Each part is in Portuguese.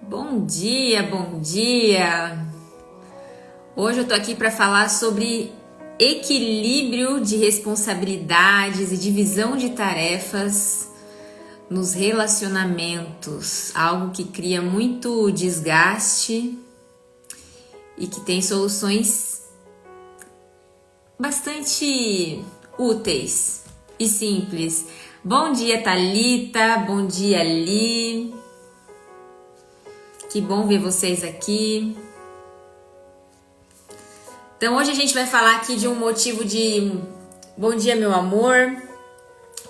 Bom dia, bom dia! Hoje eu tô aqui para falar sobre equilíbrio de responsabilidades e divisão de tarefas nos relacionamentos, algo que cria muito desgaste e que tem soluções bastante úteis e simples. Bom dia, Thalita, bom dia, Li. Que bom ver vocês aqui. Então hoje a gente vai falar aqui de um motivo de... Bom dia, meu amor.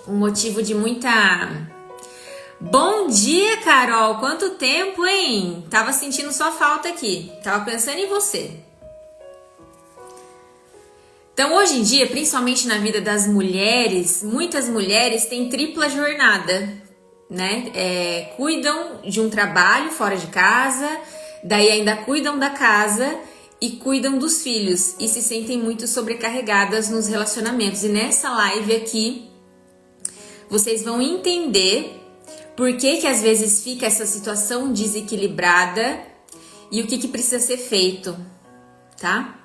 Um motivo de muita... Bom dia, Carol. Quanto tempo, hein? Tava sentindo sua falta aqui. Tava pensando em você. Então hoje em dia, principalmente na vida das mulheres, muitas mulheres têm tripla jornada, né? Cuidam de um trabalho fora de casa, daí ainda cuidam da casa e cuidam dos filhos e se sentem muito sobrecarregadas nos relacionamentos. E nessa live aqui, vocês vão entender por que às vezes fica essa situação desequilibrada e o que precisa ser feito, tá?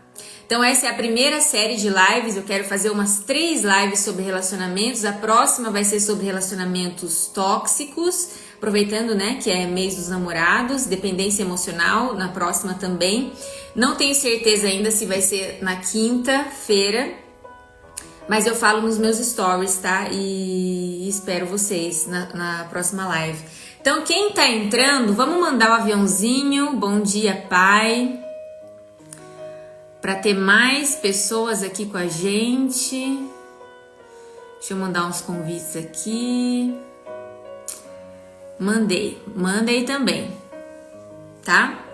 Então essa é a primeira série de lives, eu quero fazer umas 3 lives sobre relacionamentos, a próxima vai ser sobre relacionamentos tóxicos, aproveitando, né, que é mês dos namorados, dependência emocional, na próxima também. Não tenho certeza ainda se vai ser na quinta-feira, mas eu falo nos meus stories, tá? E espero vocês na próxima live. Então quem tá entrando, vamos mandar o aviãozinho, bom dia, pai. Para ter mais pessoas aqui com a gente. Deixa eu mandar uns convites aqui. Mandei também, tá?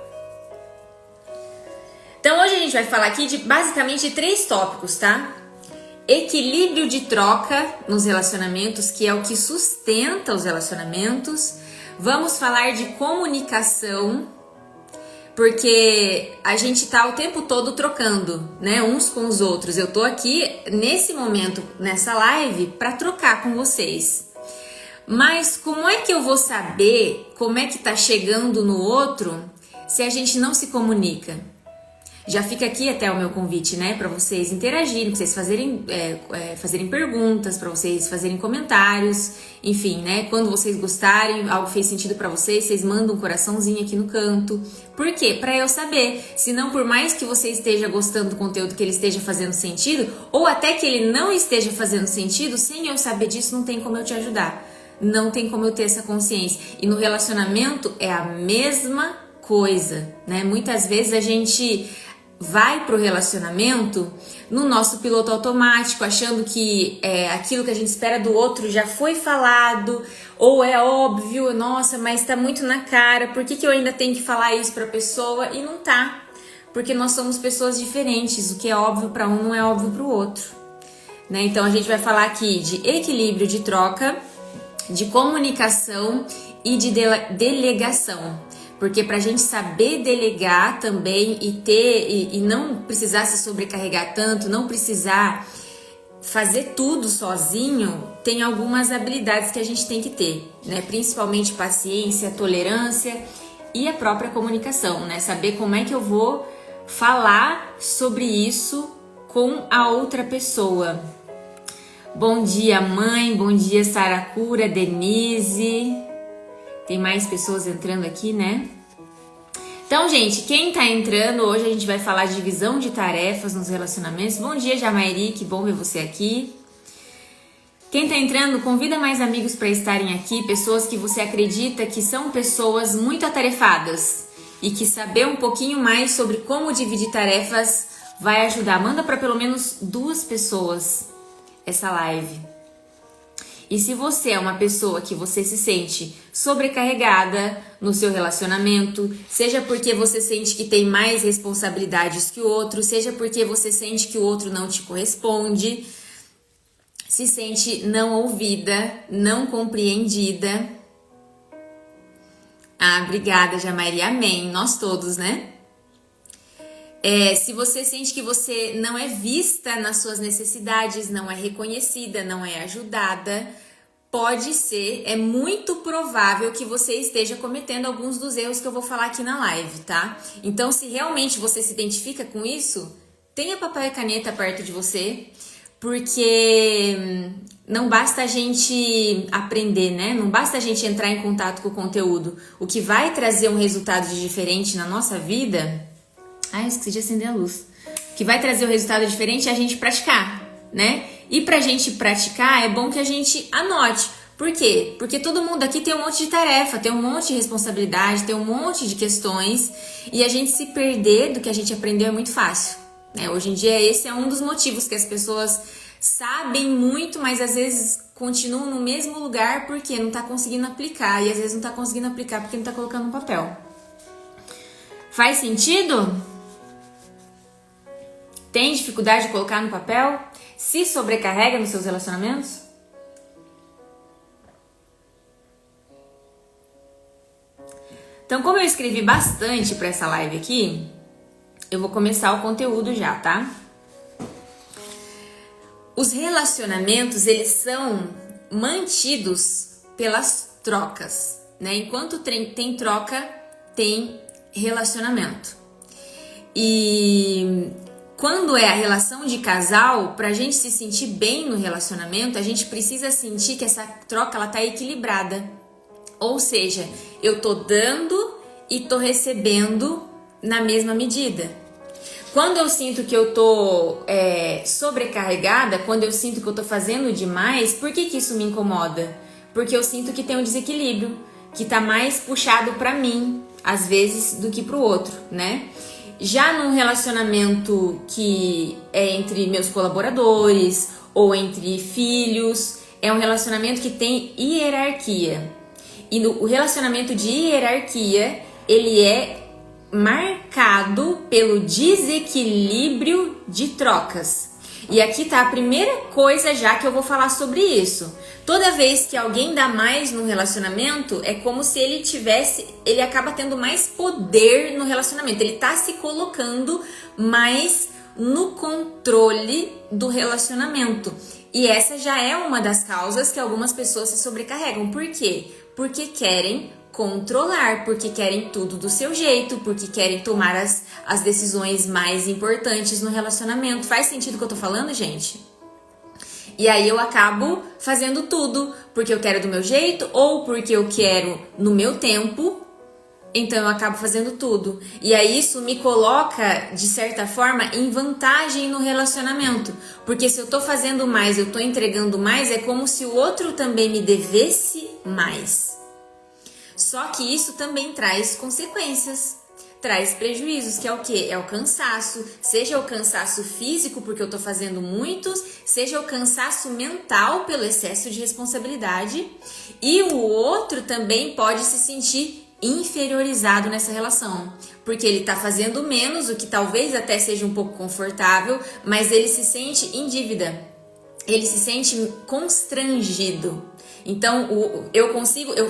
Então hoje a gente vai falar aqui de basicamente 3 tópicos, tá? Equilíbrio de troca nos relacionamentos, que é o que sustenta os relacionamentos. Vamos falar de comunicação, porque a gente tá o tempo todo trocando, né, uns com os outros. Eu tô aqui nesse momento, nessa live, para trocar com vocês. Mas como é que eu vou saber como é que tá chegando no outro se a gente não se comunica? Já fica aqui até o meu convite, né, para vocês interagirem, para vocês fazerem perguntas, para vocês fazerem comentários, enfim, né, quando vocês gostarem, algo fez sentido para vocês, vocês mandam um coraçãozinho aqui no canto. Por quê? Para eu saber, se não, por mais que você esteja gostando do conteúdo, que ele esteja fazendo sentido, ou até que ele não esteja fazendo sentido, sem eu saber disso, não tem como eu te ajudar, não tem como eu ter essa consciência. E no relacionamento é a mesma coisa, né, muitas vezes a gente vai pro relacionamento no nosso piloto automático, achando que aquilo que a gente espera do outro já foi falado, ou é óbvio, nossa, mas tá muito na cara, por que eu ainda tenho que falar isso pra pessoa? E não tá, porque nós somos pessoas diferentes, o que é óbvio pra um não é óbvio pro outro, né? Então a gente vai falar aqui de equilíbrio de troca, de comunicação e de delegação. Porque pra gente saber delegar também e não precisar se sobrecarregar tanto, não precisar fazer tudo sozinho, tem algumas habilidades que a gente tem que ter, né? Principalmente paciência, tolerância e a própria comunicação, né? Saber como é que eu vou falar sobre isso com a outra pessoa. Bom dia, mãe, bom dia, Saracura, Denise. Tem mais pessoas entrando aqui, né? Então, gente, quem tá entrando, hoje a gente vai falar de divisão de tarefas nos relacionamentos. Bom dia, Jamairi, que bom ver você aqui. Quem tá entrando, convida mais amigos para estarem aqui, pessoas que você acredita que são pessoas muito atarefadas e que saber um pouquinho mais sobre como dividir tarefas vai ajudar. Manda para pelo menos 2 pessoas essa live. E se você é uma pessoa que você se sente sobrecarregada no seu relacionamento, seja porque você sente que tem mais responsabilidades que o outro, seja porque você sente que o outro não te corresponde, se sente não ouvida, não compreendida. Ah, obrigada, Jamairi. Amém. Nós todos, né? Se você sente que você não é vista nas suas necessidades, não é reconhecida, não é ajudada, pode ser, é muito provável que você esteja cometendo alguns dos erros que eu vou falar aqui na live, tá? Então, se realmente você se identifica com isso, tenha papel e caneta perto de você, porque não basta a gente aprender, né? Não basta a gente entrar em contato com o conteúdo. O que vai trazer um resultado de diferente na nossa vida... Ai, eu esqueci de acender a luz. O que vai trazer um resultado diferente é a gente praticar, né? E pra gente praticar, é bom que a gente anote. Por quê? Porque todo mundo aqui tem um monte de tarefa, tem um monte de responsabilidade, tem um monte de questões, e a gente se perder do que a gente aprendeu é muito fácil, né? Hoje em dia, esse é um dos motivos que as pessoas sabem muito, mas às vezes continuam no mesmo lugar porque não tá conseguindo aplicar, e às vezes não tá conseguindo aplicar porque não tá colocando no papel. Faz sentido? Tem dificuldade de colocar no papel? Se sobrecarrega nos seus relacionamentos? Então, como eu escrevi bastante para essa live aqui, eu vou começar o conteúdo já, tá? Os relacionamentos, eles são mantidos pelas trocas, né? Enquanto tem troca, tem relacionamento. E quando é a relação de casal, pra gente se sentir bem no relacionamento, a gente precisa sentir que essa troca ela tá equilibrada. Ou seja, eu tô dando e tô recebendo na mesma medida. Quando eu sinto que eu tô sobrecarregada, quando eu sinto que eu tô fazendo demais, por que isso me incomoda? Porque eu sinto que tem um desequilíbrio, que tá mais puxado pra mim, às vezes, do que pro outro, né? Já num relacionamento que é entre meus colaboradores ou entre filhos, é um relacionamento que tem hierarquia. E o relacionamento de hierarquia, ele é marcado pelo desequilíbrio de trocas. E aqui tá a primeira coisa já que eu vou falar sobre isso. Toda vez que alguém dá mais no relacionamento, é como se ele acaba tendo mais poder no relacionamento. Ele tá se colocando mais no controle do relacionamento. E essa já é uma das causas que algumas pessoas se sobrecarregam. Por quê? Porque querem controlar, porque querem tudo do seu jeito, porque querem tomar as decisões mais importantes no relacionamento. Faz sentido o que eu tô falando, gente? E aí eu acabo fazendo tudo porque eu quero do meu jeito ou porque eu quero no meu tempo. Então eu acabo fazendo tudo. E aí isso me coloca, de certa forma, em vantagem no relacionamento. Porque se eu tô fazendo mais, eu tô entregando mais, é como se o outro também me devesse mais. Só que isso também traz consequências, traz prejuízos, que é o quê? É o cansaço, seja o cansaço físico, porque eu tô fazendo muitos, seja o cansaço mental pelo excesso de responsabilidade, e o outro também pode se sentir inferiorizado nessa relação, porque ele tá fazendo menos, o que talvez até seja um pouco confortável, mas ele se sente em dívida, ele se sente constrangido. Então,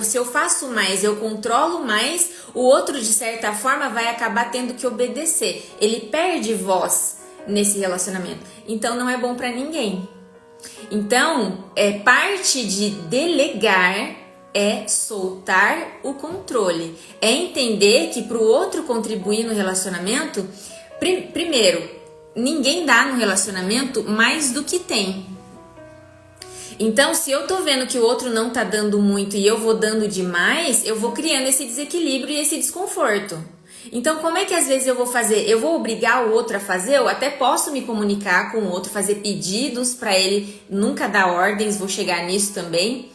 se eu faço mais, eu controlo mais, o outro, de certa forma, vai acabar tendo que obedecer. Ele perde voz nesse relacionamento. Então, não é bom pra ninguém. Então, parte de delegar é soltar o controle. É entender que pro outro contribuir no relacionamento, primeiro, ninguém dá no relacionamento mais do que tem. Então, se eu tô vendo que o outro não tá dando muito e eu vou dando demais, eu vou criando esse desequilíbrio e esse desconforto. Então, como é que às vezes eu vou fazer? Eu vou obrigar o outro a fazer? Eu até posso me comunicar com o outro, fazer pedidos para ele, nunca dar ordens, vou chegar nisso também.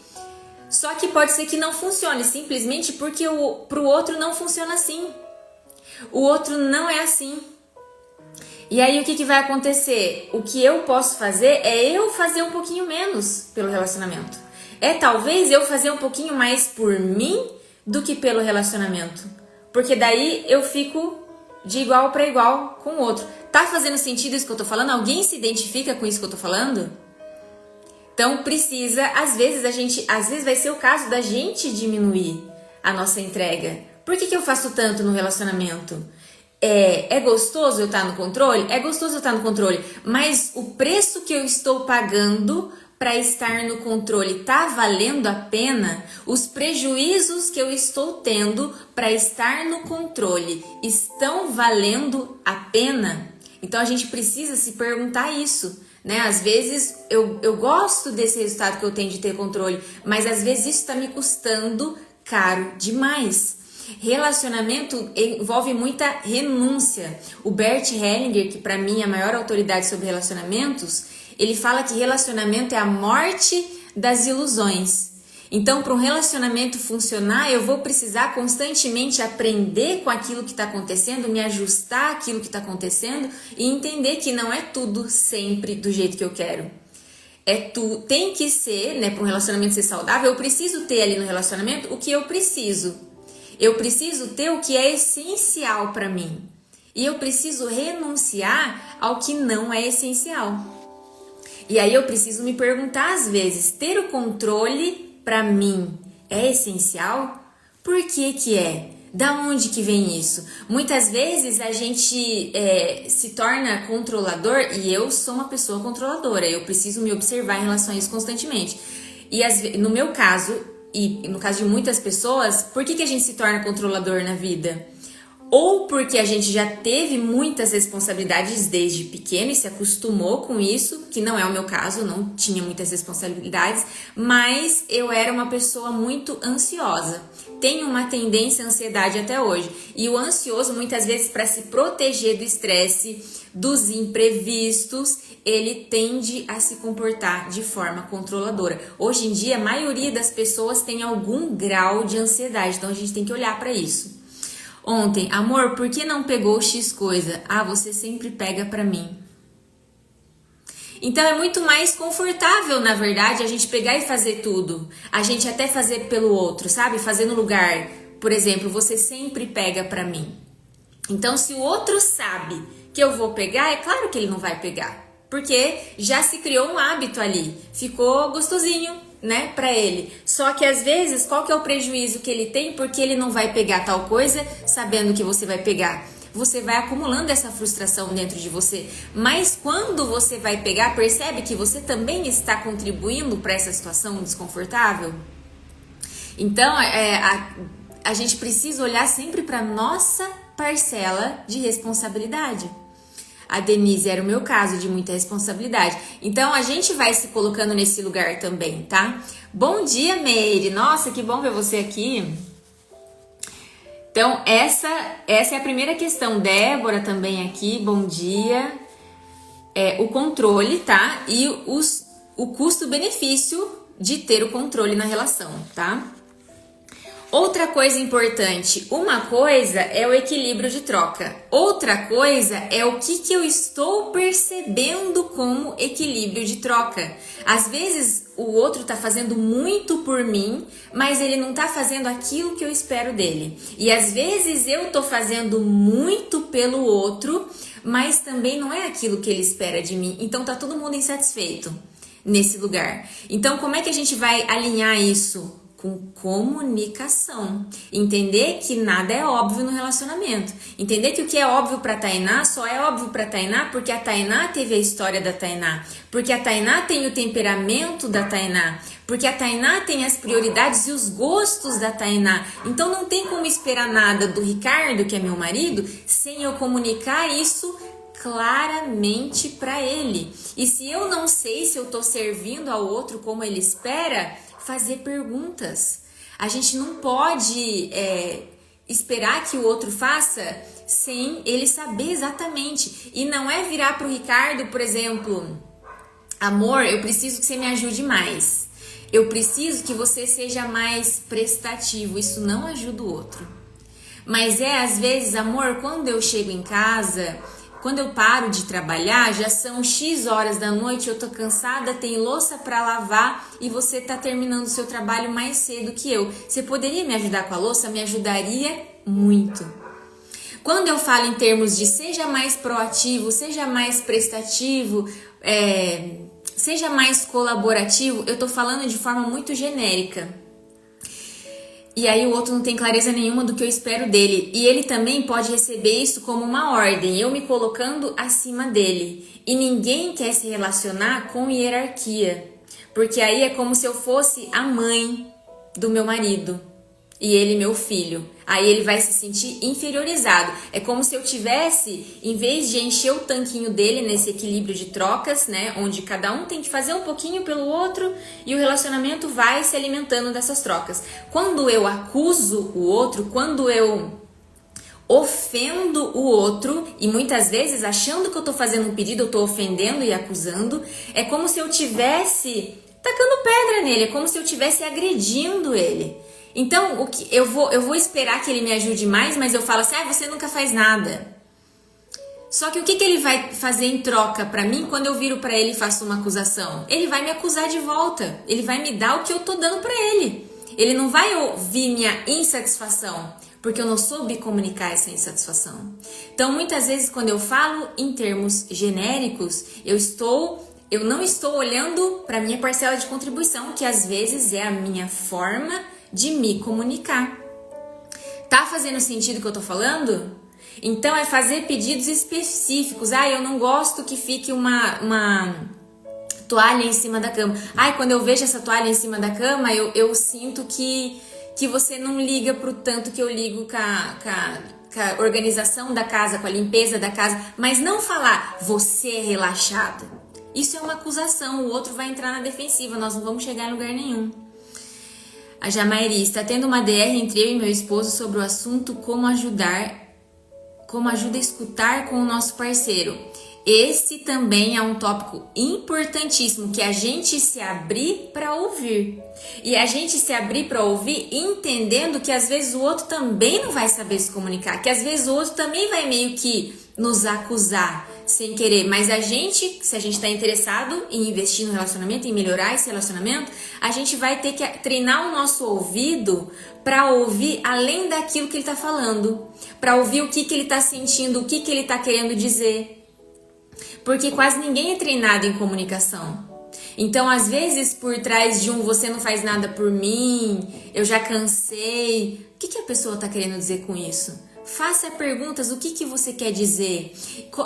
Só que pode ser que não funcione, simplesmente porque pro outro não funciona assim. O outro não é assim. E aí o que vai acontecer? O que eu posso fazer é eu fazer um pouquinho menos pelo relacionamento. É talvez eu fazer um pouquinho mais por mim do que pelo relacionamento. Porque daí eu fico de igual para igual com o outro. Tá fazendo sentido isso que eu tô falando? Alguém se identifica com isso que eu tô falando? Então precisa, às vezes vai ser o caso da gente diminuir a nossa entrega. Por que eu faço tanto no relacionamento? É gostoso eu estar no controle? É gostoso eu estar no controle, mas o preço que eu estou pagando para estar no controle tá valendo a pena? Os prejuízos que eu estou tendo para estar no controle estão valendo a pena? Então a gente precisa se perguntar isso, né? Às vezes eu gosto desse resultado que eu tenho de ter controle, mas às vezes isso está me custando caro demais. Relacionamento envolve muita renúncia. O Bert Hellinger, que para mim é a maior autoridade sobre relacionamentos, ele fala que relacionamento é a morte das ilusões. Então, para um relacionamento funcionar, eu vou precisar constantemente aprender com aquilo que está acontecendo, me ajustar àquilo que está acontecendo e entender que não é tudo sempre do jeito que eu quero. Tem que ser, né, para um relacionamento ser saudável, eu preciso ter ali no relacionamento o que eu preciso. Eu preciso ter o que é essencial para mim. E eu preciso renunciar ao que não é essencial. E aí eu preciso me perguntar às vezes, ter o controle para mim é essencial? Por que que é? Da onde que vem isso? Muitas vezes a gente se torna controlador, e eu sou uma pessoa controladora, eu preciso me observar em relação a isso constantemente. E no meu caso, e no caso de muitas pessoas, por que que a gente se torna controlador na vida? Ou porque a gente já teve muitas responsabilidades desde pequeno e se acostumou com isso, que não é o meu caso, eu não tinha muitas responsabilidades, mas eu era uma pessoa muito ansiosa. Tenho uma tendência à ansiedade até hoje. E o ansioso, muitas vezes, para se proteger do estresse, dos imprevistos, ele tende a se comportar de forma controladora. Hoje em dia, a maioria das pessoas tem algum grau de ansiedade, então a gente tem que olhar para isso. Ontem, amor, por que não pegou X coisa? Ah, você sempre pega pra mim. Então é muito mais confortável, na verdade, a gente pegar e fazer tudo. A gente até fazer pelo outro, sabe? Fazer no lugar. Por exemplo, você sempre pega pra mim. Então, se o outro sabe que eu vou pegar, é claro que ele não vai pegar. Porque já se criou um hábito ali. Ficou gostosinho, né, para ele. Só que às vezes, qual que é o prejuízo que ele tem porque ele não vai pegar tal coisa sabendo que você vai pegar? Você vai acumulando essa frustração dentro de você. Mas quando você vai pegar, percebe que você também está contribuindo para essa situação desconfortável? Então, a gente precisa olhar sempre para nossa parcela de responsabilidade. A Denise era o meu caso de muita responsabilidade. Então, a gente vai se colocando nesse lugar também, tá? Bom dia, Meire. Nossa, que bom ver você aqui. Então, essa é a primeira questão. Débora também aqui, bom dia. O controle, tá? E o custo-benefício de ter o controle na relação, tá? Outra coisa importante, uma coisa é o equilíbrio de troca, outra coisa é o que eu estou percebendo como equilíbrio de troca. Às vezes o outro está fazendo muito por mim, mas ele não está fazendo aquilo que eu espero dele. E às vezes eu estou fazendo muito pelo outro, mas também não é aquilo que ele espera de mim. Então tá todo mundo insatisfeito nesse lugar. Então como é que a gente vai alinhar isso? Com comunicação. Entender que nada é óbvio no relacionamento. Entender que o que é óbvio para Tainá só é óbvio para Tainá porque a Tainá teve a história da Tainá. Porque a Tainá tem o temperamento da Tainá. Porque a Tainá tem as prioridades e os gostos da Tainá. Então não tem como esperar nada do Ricardo, que é meu marido, sem eu comunicar isso claramente para ele. E se eu não sei se eu tô servindo ao outro como ele espera, fazer perguntas. A gente não pode esperar que o outro faça sem ele saber exatamente. E não é virar pro Ricardo, por exemplo, amor, eu preciso que você me ajude mais. Eu preciso que você seja mais prestativo. Isso não ajuda o outro. Mas às vezes, amor, quando eu chego em casa, quando eu paro de trabalhar, já são X horas da noite, eu tô cansada, tem louça para lavar e você tá terminando o seu trabalho mais cedo que eu. Você poderia me ajudar com a louça? Me ajudaria muito. Quando eu falo em termos de seja mais proativo, seja mais prestativo, seja mais colaborativo, eu tô falando de forma muito genérica. E aí o outro não tem clareza nenhuma do que eu espero dele. E ele também pode receber isso como uma ordem, eu me colocando acima dele. E ninguém quer se relacionar com hierarquia. Porque aí é como se eu fosse a mãe do meu marido e ele meu filho. Aí ele vai se sentir inferiorizado. É como se eu tivesse, em vez de encher o tanquinho dele nesse equilíbrio de trocas, né, onde cada um tem que fazer um pouquinho pelo outro e o relacionamento vai se alimentando dessas trocas. Quando eu acuso o outro, quando eu ofendo o outro, e muitas vezes achando que eu tô fazendo um pedido, eu tô ofendendo e acusando, é como se eu tivesse tacando pedra nele, é como se eu tivesse agredindo ele. Então, o que eu vou esperar que ele me ajude mais, mas eu falo assim: você nunca faz nada. Só que o que ele vai fazer em troca pra mim quando eu viro pra ele e faço uma acusação? Ele vai me acusar de volta. Ele vai me dar o que eu tô dando pra ele. Ele não vai ouvir minha insatisfação, porque eu não soube comunicar essa insatisfação. Então, muitas vezes, quando eu falo em termos genéricos, eu não estou olhando para minha parcela de contribuição, que às vezes é a minha forma de me comunicar. Tá fazendo sentido o que eu tô falando? Então é fazer pedidos específicos. Eu não gosto que fique uma toalha em cima da cama. Quando eu vejo essa toalha em cima da cama, eu sinto que você não liga pro tanto que eu ligo com a organização da casa, com a limpeza da casa. Mas não falar, você é relaxado. Isso é uma acusação, o outro vai entrar na defensiva, nós não vamos chegar em lugar nenhum. A Jamairi: está tendo uma DR entre eu e meu esposo sobre o assunto como ajuda a escutar com o nosso parceiro. Esse também é um tópico importantíssimo, que a gente se abrir para ouvir. E a gente se abrir para ouvir entendendo que às vezes o outro também não vai saber se comunicar, que às vezes o outro também vai meio que nos acusar sem querer, mas a gente, se a gente está interessado em investir no relacionamento, em melhorar esse relacionamento, a gente vai ter que treinar o nosso ouvido para ouvir além daquilo que ele está falando, para ouvir o que ele está sentindo, o que ele está querendo dizer, porque quase ninguém é treinado em comunicação. Então, às vezes, por trás de você não faz nada por mim, eu já cansei, o que a pessoa está querendo dizer com isso? Faça perguntas, o que você quer dizer?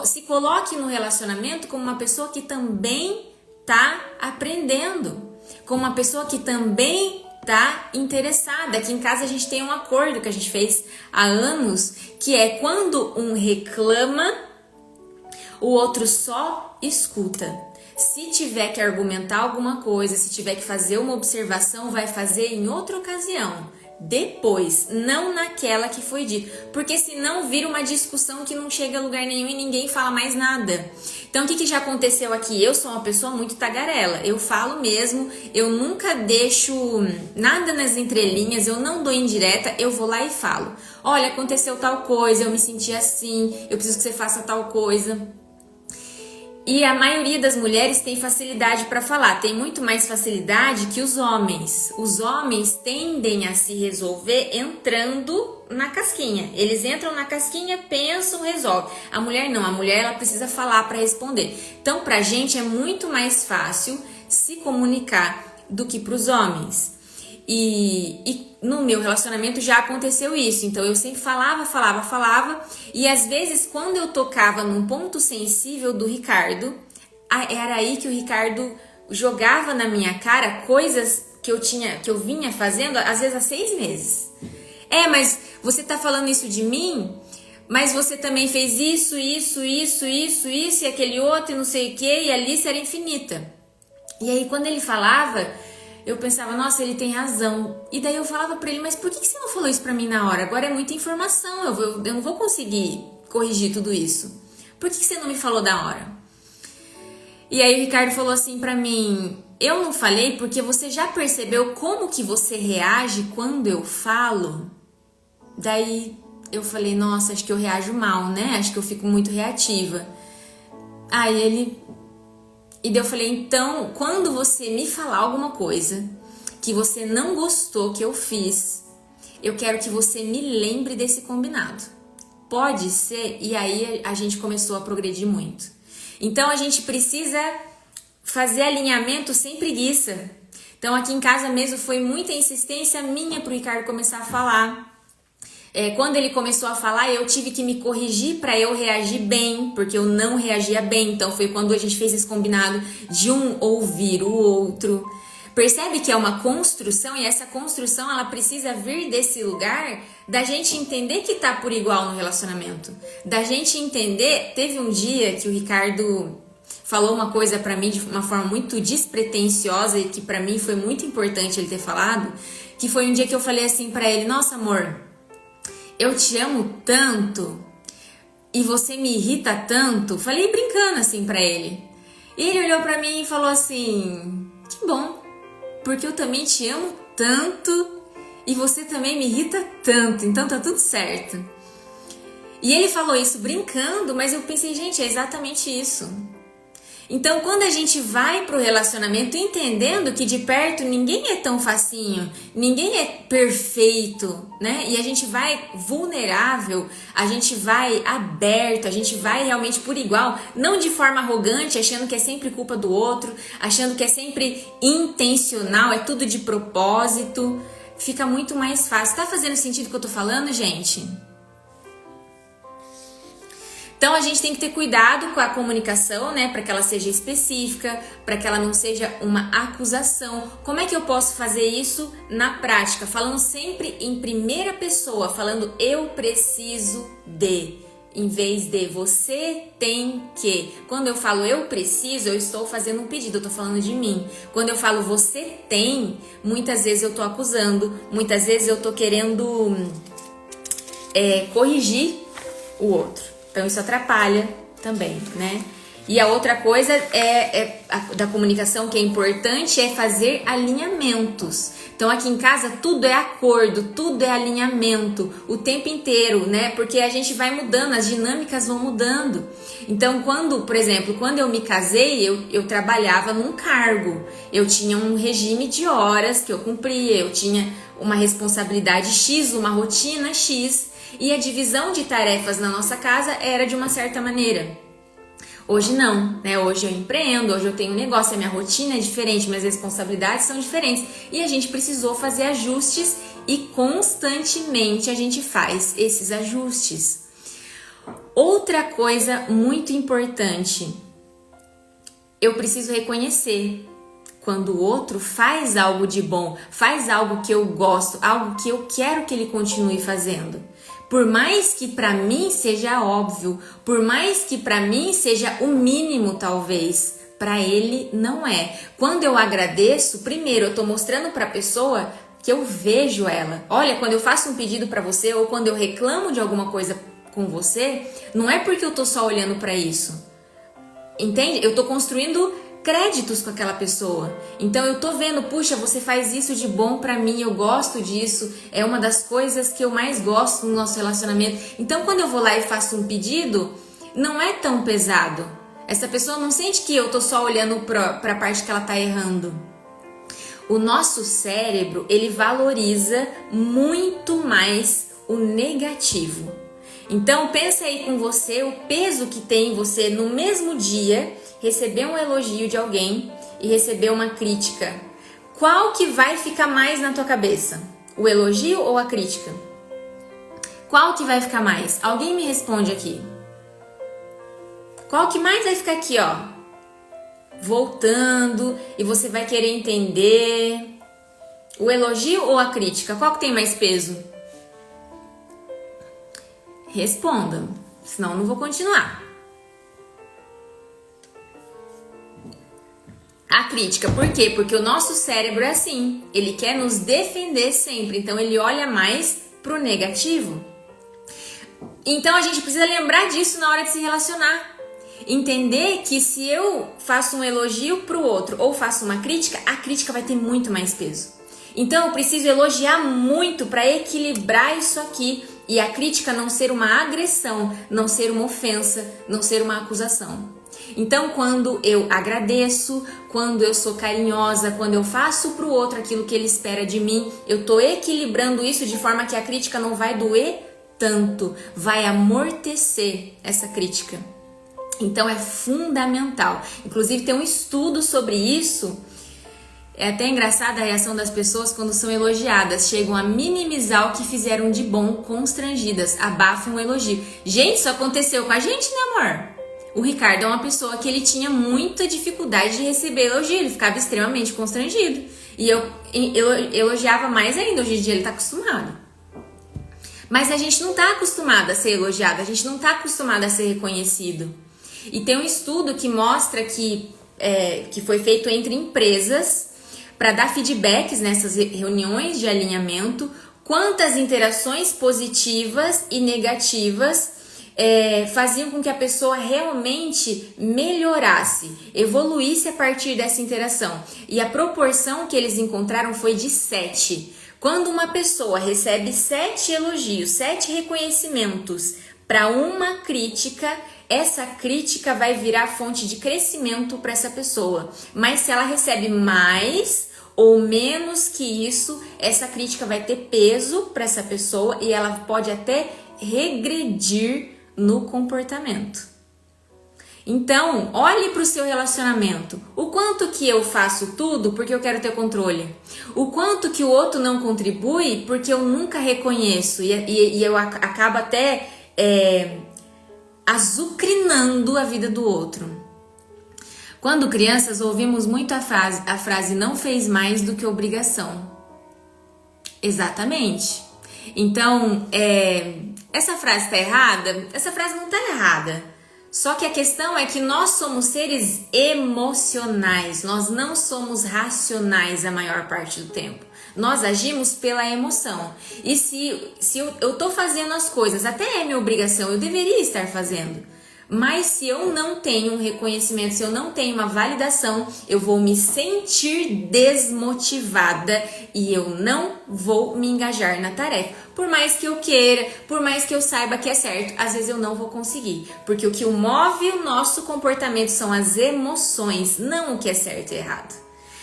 Se coloque no relacionamento como uma pessoa que também está aprendendo, como uma pessoa que também está interessada. Aqui em casa a gente tem um acordo que a gente fez há anos, que é quando um reclama, o outro só escuta. Se tiver que argumentar alguma coisa, se tiver que fazer uma observação, vai fazer em outra ocasião. Depois, não naquela que foi dito, porque senão vira uma discussão que não chega a lugar nenhum e ninguém fala mais nada. Então, o que já aconteceu aqui? Eu sou uma pessoa muito tagarela, eu falo mesmo, eu nunca deixo nada nas entrelinhas, eu não dou indireta, eu vou lá e falo: olha, aconteceu tal coisa, eu me senti assim, eu preciso que você faça tal coisa. E a maioria das mulheres tem facilidade para falar, tem muito mais facilidade que os homens. Os homens tendem a se resolver entrando na casquinha. Eles entram na casquinha, pensam, resolvem. A mulher não, a mulher ela precisa falar para responder. Então, pra gente é muito mais fácil se comunicar do que pros homens. E no meu relacionamento já aconteceu isso, então eu sempre falava, e às vezes quando eu tocava num ponto sensível do Ricardo, era aí que o Ricardo jogava na minha cara coisas que eu vinha fazendo às vezes há 6 meses. Mas você tá falando isso de mim? Mas você também fez isso e aquele outro e não sei o que, e a lista era infinita. E aí quando ele falava, eu pensava, nossa, ele tem razão. E daí eu falava pra ele, mas por que você não falou isso pra mim na hora? Agora é muita informação, eu não vou conseguir corrigir tudo isso. Por que você não me falou da hora? E aí o Ricardo falou assim pra mim: eu não falei porque você já percebeu como que você reage quando eu falo? Daí eu falei, nossa, acho que eu reajo mal, né? Acho que eu fico muito reativa. E daí eu falei, então, quando você me falar alguma coisa que você não gostou que eu fiz, eu quero que você me lembre desse combinado. Pode ser? E aí a gente começou a progredir muito. Então a gente precisa fazer alinhamento sem preguiça. Então aqui em casa mesmo foi muita insistência minha pro Ricardo começar a falar. Quando ele começou a falar, eu tive que me corrigir para eu reagir bem, porque eu não reagia bem. Então foi quando a gente fez esse combinado de um ouvir o outro. Percebe que é uma construção e essa construção ela precisa vir desse lugar da gente entender que tá por igual no relacionamento. Da gente entender, teve um dia que o Ricardo falou uma coisa pra mim de uma forma muito despretensiosa e que pra mim foi muito importante ele ter falado, que foi um dia que eu falei assim pra ele: nossa, amor, eu te amo tanto e você me irrita tanto. Falei brincando assim pra ele. E ele olhou pra mim e falou assim: que bom, porque eu também te amo tanto e você também me irrita tanto, então tá tudo certo. E ele falou isso brincando, mas eu pensei, gente, é exatamente isso. Então, quando a gente vai pro relacionamento entendendo que de perto ninguém é tão facinho, ninguém é perfeito, né? E a gente vai vulnerável, a gente vai aberto, a gente vai realmente por igual, não de forma arrogante, achando que é sempre culpa do outro, achando que é sempre intencional, é tudo de propósito, fica muito mais fácil. Tá fazendo sentido o que eu tô falando, gente? Então a gente tem que ter cuidado com a comunicação, né, para que ela seja específica, para que ela não seja uma acusação. Como é que eu posso fazer isso na prática? Falando sempre em primeira pessoa, falando eu preciso de, em vez de você tem que. Quando eu falo eu preciso, eu estou fazendo um pedido, eu estou falando de mim. Quando eu falo você tem, muitas vezes eu estou acusando, muitas vezes eu estou querendo corrigir o outro. Então isso atrapalha também, né? E a outra coisa da comunicação que é importante é fazer alinhamentos. Então aqui em casa tudo é acordo, tudo é alinhamento o tempo inteiro, né? Porque a gente vai mudando, as dinâmicas vão mudando. Então por exemplo, quando eu me casei, eu trabalhava num cargo. Eu tinha um regime de horas que eu cumpria, eu tinha uma responsabilidade X, uma rotina X. E a divisão de tarefas na nossa casa era de uma certa maneira. Hoje não, né? Hoje eu empreendo, hoje eu tenho um negócio, a minha rotina é diferente, minhas responsabilidades são diferentes. E a gente precisou fazer ajustes e constantemente a gente faz esses ajustes. Outra coisa muito importante, eu preciso reconhecer quando o outro faz algo de bom, faz algo que eu gosto, algo que eu quero que ele continue fazendo. Por mais que para mim seja óbvio, por mais que para mim seja o mínimo talvez, para ele não é. Quando eu agradeço, primeiro eu tô mostrando para a pessoa que eu vejo ela. Olha, quando eu faço um pedido para você ou quando eu reclamo de alguma coisa com você, não é porque eu tô só olhando para isso. Entende? Eu tô construindo créditos com aquela pessoa. Então eu tô vendo, puxa, você faz isso de bom pra mim, eu gosto disso, é uma das coisas que eu mais gosto no nosso relacionamento. Então quando eu vou lá e faço um pedido, não é tão pesado. Essa pessoa não sente que eu tô só olhando pra parte que ela tá errando. O nosso cérebro, ele valoriza muito mais o negativo. Então pensa aí com você o peso que tem você no mesmo dia receber um elogio de alguém e receber uma crítica. Qual que vai ficar mais na tua cabeça? O elogio ou a crítica? Qual que vai ficar mais? Alguém me responde aqui. Qual que mais vai ficar aqui, ó? Voltando e você vai querer entender. O elogio ou a crítica? Qual que tem mais peso? Respondam, senão eu não vou continuar. A crítica, por quê? Porque o nosso cérebro é assim, ele quer nos defender sempre, então ele olha mais pro negativo. Então a gente precisa lembrar disso na hora de se relacionar. Entender que se eu faço um elogio pro outro ou faço uma crítica, a crítica vai ter muito mais peso. Então eu preciso elogiar muito para equilibrar isso aqui e a crítica não ser uma agressão, não ser uma ofensa, não ser uma acusação. Então, quando eu agradeço, quando eu sou carinhosa, quando eu faço pro outro aquilo que ele espera de mim, eu tô equilibrando isso de forma que a crítica não vai doer tanto, vai amortecer essa crítica. Então, é fundamental. Inclusive, tem um estudo sobre isso. É até engraçada a reação das pessoas quando são elogiadas. Chegam a minimizar o que fizeram de bom, constrangidas, abafam o elogio. Gente, isso aconteceu com a gente, né, amor? O Ricardo é uma pessoa que ele tinha muita dificuldade de receber elogio, ele ficava extremamente constrangido. E eu elogiava mais ainda, hoje em dia ele tá acostumado. Mas a gente não tá acostumado a ser elogiado, a gente não tá acostumado a ser reconhecido. E tem um estudo que mostra que foi feito entre empresas para dar feedbacks nessas reuniões de alinhamento, quantas interações positivas e negativas faziam com que a pessoa realmente melhorasse, evoluísse a partir dessa interação. E a proporção que eles encontraram foi de 7. Quando uma pessoa recebe 7 elogios, 7 reconhecimentos para uma crítica, essa crítica vai virar fonte de crescimento para essa pessoa. Mas se ela recebe mais ou menos que isso, essa crítica vai ter peso para essa pessoa e ela pode até regredir no comportamento. Então, olhe para o seu relacionamento. O quanto que eu faço tudo porque eu quero ter controle. O quanto que o outro não contribui porque eu nunca reconheço. E eu acabo até azucrinando a vida do outro. Quando crianças, ouvimos muito a frase não fez mais do que obrigação. Exatamente. Então, essa frase está errada? Essa frase não está errada. Só que a questão é que nós somos seres emocionais, nós não somos racionais a maior parte do tempo. Nós agimos pela emoção. E se eu estou fazendo as coisas, até é minha obrigação, eu deveria estar fazendo. Mas se eu não tenho um reconhecimento, se eu não tenho uma validação, eu vou me sentir desmotivada e eu não vou me engajar na tarefa. Por mais que eu queira, por mais que eu saiba que é certo, às vezes eu não vou conseguir. Porque o que move o nosso comportamento são as emoções, não o que é certo e errado.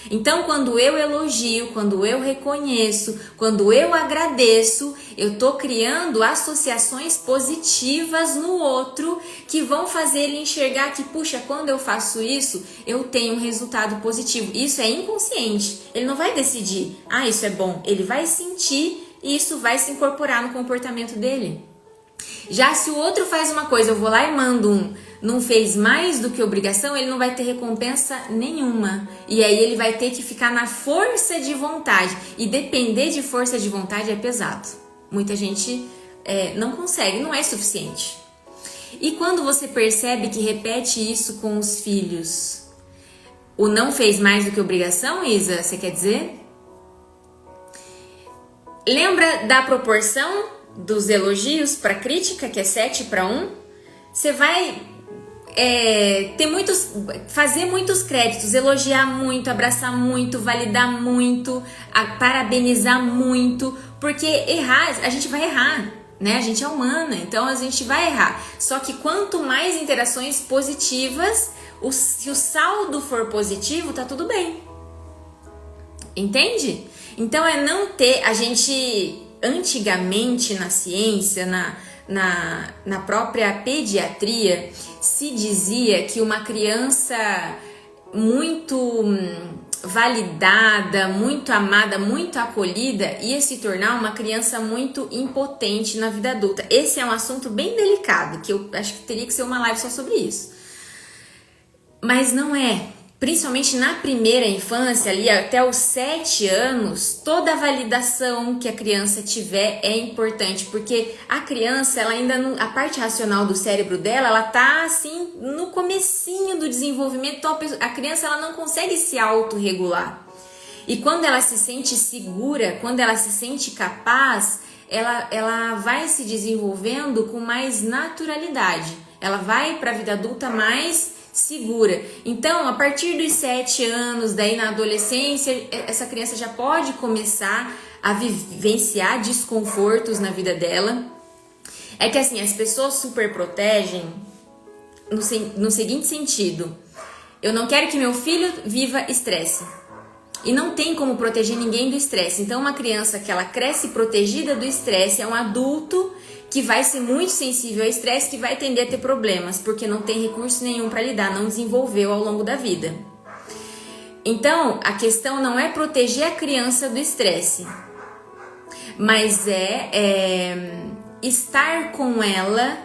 Então, quando eu elogio, quando eu reconheço, quando eu agradeço, eu estou criando associações positivas no outro que vão fazer ele enxergar que, puxa, quando eu faço isso, eu tenho um resultado positivo. Isso é inconsciente. Ele não vai decidir, isso é bom. Ele vai sentir e isso vai se incorporar no comportamento dele. Já se o outro faz uma coisa, eu vou lá e mando não fez mais do que obrigação, ele não vai ter recompensa nenhuma. E aí ele vai ter que ficar na força de vontade. E depender de força de vontade é pesado. Muita gente não consegue, não é suficiente. E quando você percebe que repete isso com os filhos, o não fez mais do que obrigação, Isa, você quer dizer? Lembra da proporção dos elogios para crítica, que é 7 para 1? Você vai fazer muitos créditos, elogiar muito, abraçar muito, validar muito, parabenizar muito, porque errar, a gente vai errar, né? A gente é humana, então a gente vai errar. Só que quanto mais interações positivas, se o saldo for positivo, tá tudo bem. Entende? Então não ter, a gente antigamente na ciência, na própria pediatria, se dizia que uma criança muito validada, muito amada, muito acolhida, ia se tornar uma criança muito impotente na vida adulta. Esse é um assunto bem delicado, que eu acho que teria que ser uma live só sobre isso. Mas não é. Principalmente na primeira infância, ali até os 7 anos, toda a validação que a criança tiver é importante, porque a criança, ela ainda não, a parte racional do cérebro dela, ela tá assim no comecinho do desenvolvimento, então a criança ela não consegue se autorregular. E quando ela se sente segura, quando ela se sente capaz, ela vai se desenvolvendo com mais naturalidade. Ela vai para a vida adulta mais segura. Então, a partir dos 7 anos, daí na adolescência, essa criança já pode começar a vivenciar desconfortos na vida dela. É que assim, as pessoas super protegem no seguinte sentido: eu não quero que meu filho viva estresse. E não tem como proteger ninguém do estresse. Então, uma criança que ela cresce protegida do estresse é um adulto que vai ser muito sensível ao estresse, que vai tender a ter problemas, porque não tem recurso nenhum para lidar, não desenvolveu ao longo da vida. Então, a questão não é proteger a criança do estresse, mas estar com ela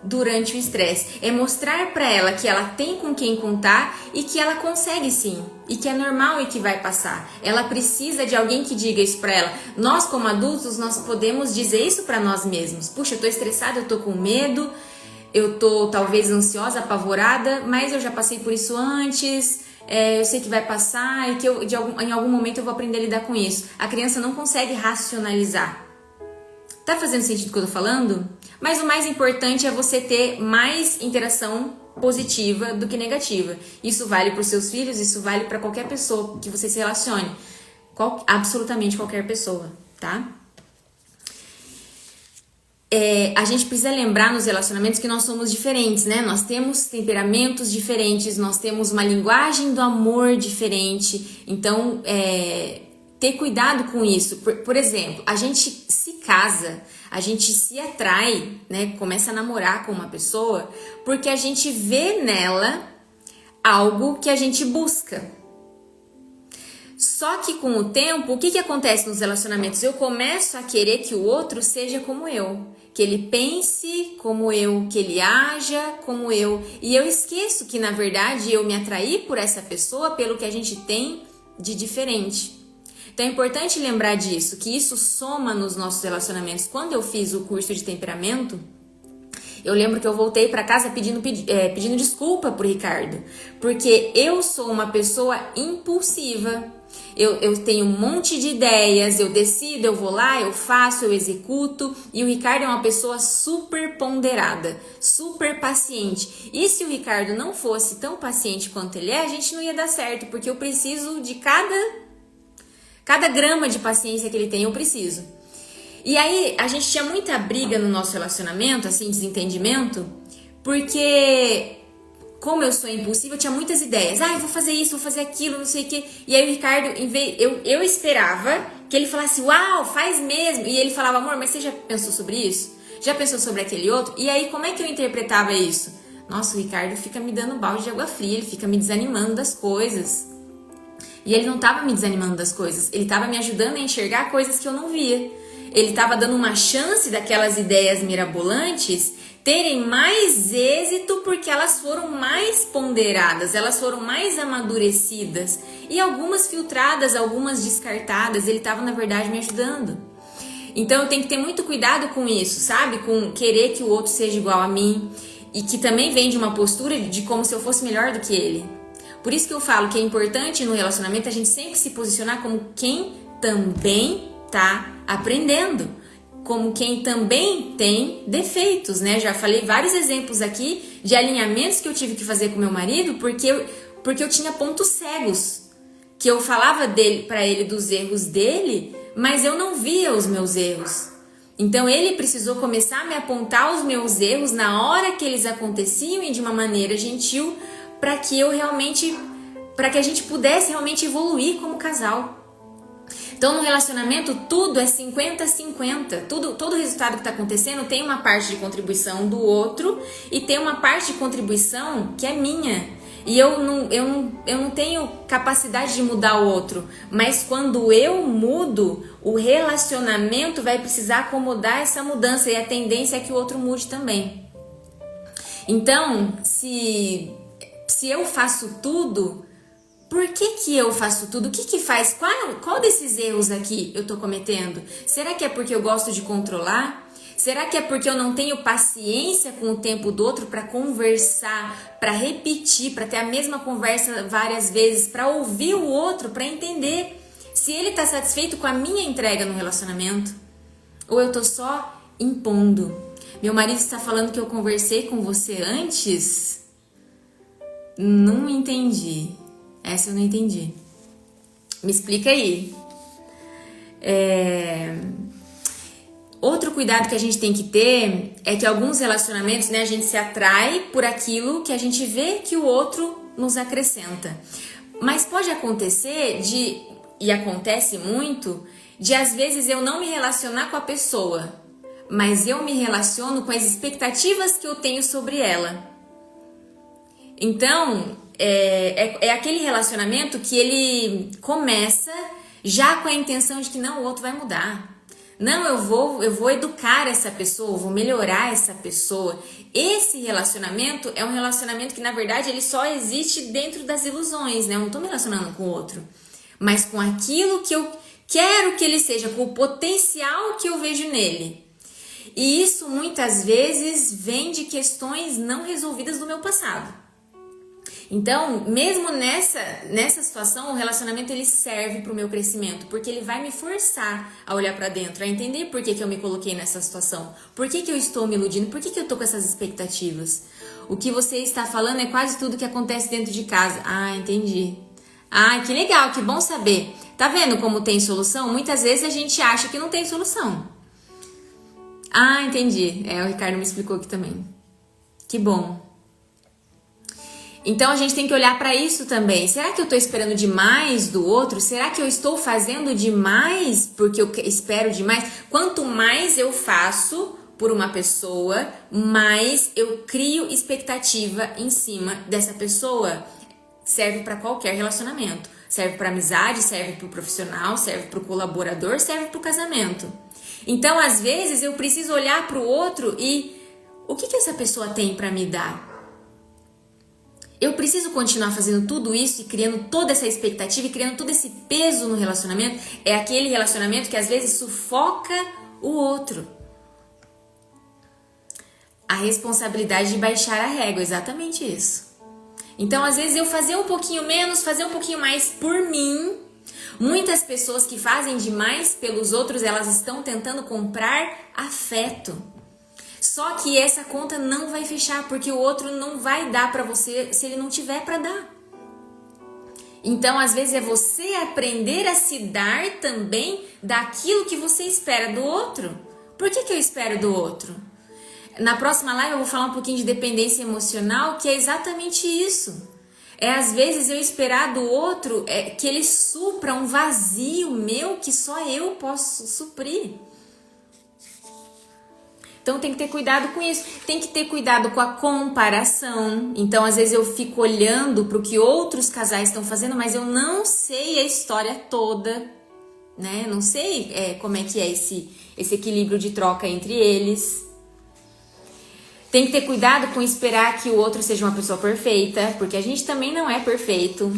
durante o estresse. É mostrar para ela que ela tem com quem contar e que ela consegue sim, e que é normal e que vai passar. Ela precisa de alguém que diga isso para ela. Nós, como adultos, nós podemos dizer isso para nós mesmos. Puxa, eu tô estressada, eu tô com medo, eu tô talvez ansiosa, apavorada, mas eu já passei por isso antes. Eu sei que vai passar e que em algum momento eu vou aprender a lidar com isso. A criança não consegue racionalizar. Tá fazendo sentido o que eu tô falando? Mas o mais importante é você ter mais interação positiva do que negativa. Isso vale para os seus filhos, isso vale para qualquer pessoa que você se relacione. Absolutamente qualquer pessoa, tá? A gente precisa lembrar nos relacionamentos que nós somos diferentes, né? Nós temos temperamentos diferentes, nós temos uma linguagem do amor diferente. Então, ter cuidado com isso. Por exemplo, a gente se casa, a gente se atrai, né? Começa a namorar com uma pessoa porque a gente vê nela algo que a gente busca. Só que com o tempo, o que acontece nos relacionamentos? Eu começo a querer que o outro seja como eu, que ele pense como eu, que ele haja como eu. E eu esqueço que, na verdade, eu me atraí por essa pessoa pelo que a gente tem de diferente. Então é importante lembrar disso, que isso soma nos nossos relacionamentos. Quando eu fiz o curso de temperamento, eu lembro que eu voltei para casa pedindo desculpa pro Ricardo, porque eu sou uma pessoa impulsiva. Eu tenho um monte de ideias, eu decido, eu vou lá, eu faço, eu executo. E o Ricardo é uma pessoa super ponderada, super paciente. E se o Ricardo não fosse tão paciente quanto ele é, a gente não ia dar certo, porque eu preciso de cada grama de paciência que ele tem, eu preciso. E aí, a gente tinha muita briga no nosso relacionamento, assim, desentendimento, porque, como eu sou impulsiva, eu tinha muitas ideias. Eu vou fazer isso, vou fazer aquilo, não sei o quê. E aí, o Ricardo, eu esperava que ele falasse, uau, faz mesmo. E ele falava, amor, mas você já pensou sobre isso? Já pensou sobre aquele outro? E aí, como é que eu interpretava isso? Nossa, o Ricardo fica me dando balde de água fria, ele fica me desanimando das coisas. E ele não estava me desanimando das coisas, ele estava me ajudando a enxergar coisas que eu não via. Ele estava dando uma chance daquelas ideias mirabolantes terem mais êxito porque elas foram mais ponderadas, elas foram mais amadurecidas e algumas filtradas, algumas descartadas. Ele estava, na verdade, me ajudando. Então eu tenho que ter muito cuidado com isso, sabe? Com querer que o outro seja igual a mim e que também vem de uma postura de como se eu fosse melhor do que ele. Por isso que eu falo que é importante no relacionamento a gente sempre se posicionar como quem também tá aprendendo, como quem também tem defeitos, né? Já falei vários exemplos aqui de alinhamentos que eu tive que fazer com meu marido porque eu tinha pontos cegos, que eu falava para ele dos erros dele, mas eu não via os meus erros. Então ele precisou começar a me apontar os meus erros na hora que eles aconteciam e de uma maneira gentil para que a gente pudesse realmente evoluir como casal. Então, no relacionamento, tudo é 50-50. Todo resultado que está acontecendo tem uma parte de contribuição do outro e tem uma parte de contribuição que é minha. E eu não tenho capacidade de mudar o outro. Mas quando eu mudo, o relacionamento vai precisar acomodar essa mudança. E a tendência é que o outro mude também. Então, se eu faço tudo... Por que eu faço tudo? O que faz? Qual desses erros aqui eu tô cometendo? Será que é porque eu gosto de controlar? Será que é porque eu não tenho paciência com o tempo do outro para conversar, para repetir, para ter a mesma conversa várias vezes, para ouvir o outro, para entender se ele tá satisfeito com a minha entrega no relacionamento? Ou eu tô só impondo? Meu marido está falando que eu conversei com você antes? Não entendi. Essa eu não entendi. Me explica aí. Outro cuidado que a gente tem que ter é que alguns relacionamentos, né, a gente se atrai por aquilo que a gente vê que o outro nos acrescenta. Mas pode acontecer e acontece muito, de às vezes eu não me relacionar com a pessoa, mas eu me relaciono com as expectativas que eu tenho sobre ela. Então, é aquele relacionamento que ele começa já com a intenção de que não, o outro vai mudar. Não, eu vou educar essa pessoa, eu vou melhorar essa pessoa. Esse relacionamento é um relacionamento que, na verdade, ele só existe dentro das ilusões, né? Eu não tô me relacionando com o outro, mas com aquilo que eu quero que ele seja, com o potencial que eu vejo nele. E isso, muitas vezes, vem de questões não resolvidas do meu passado. Então, mesmo nessa situação, o relacionamento ele serve para o meu crescimento, porque ele vai me forçar a olhar para dentro, a entender por que eu me coloquei nessa situação, por que eu estou me iludindo, por que eu estou com essas expectativas. O que você está falando é quase tudo que acontece dentro de casa. Ah, entendi. Ah, que legal, que bom saber. Tá vendo como tem solução? Muitas vezes a gente acha que não tem solução. Ah, entendi. O Ricardo me explicou aqui também. Que bom. Então a gente tem que olhar para isso também. Será que eu estou esperando demais do outro? Será que eu estou fazendo demais porque eu espero demais? Quanto mais eu faço por uma pessoa, mais eu crio expectativa em cima dessa pessoa. Serve para qualquer relacionamento. Serve para amizade, serve para o profissional, serve para o colaborador, serve para o casamento. Então, às vezes, eu preciso olhar para o outro e o que essa pessoa tem para me dar? Eu preciso continuar fazendo tudo isso e criando toda essa expectativa e criando todo esse peso no relacionamento. É aquele relacionamento que às vezes sufoca o outro. A responsabilidade de baixar a régua, exatamente isso. Então, às vezes, eu fazer um pouquinho menos, fazer um pouquinho mais por mim. Muitas pessoas que fazem demais pelos outros, elas estão tentando comprar afeto. Só que essa conta não vai fechar, porque o outro não vai dar para você se ele não tiver para dar. Então, às vezes, é você aprender a se dar também daquilo que você espera do outro. Por que eu espero do outro? Na próxima live eu vou falar um pouquinho de dependência emocional, que é exatamente isso. Às vezes eu esperar do outro que ele supra um vazio meu que só eu posso suprir. Então tem que ter cuidado com isso, tem que ter cuidado com a comparação. Então às vezes eu fico olhando para o que outros casais estão fazendo, mas eu não sei a história toda, né? Não sei como é que é esse equilíbrio de troca entre eles. Tem que ter cuidado com esperar que o outro seja uma pessoa perfeita, porque a gente também não é perfeito.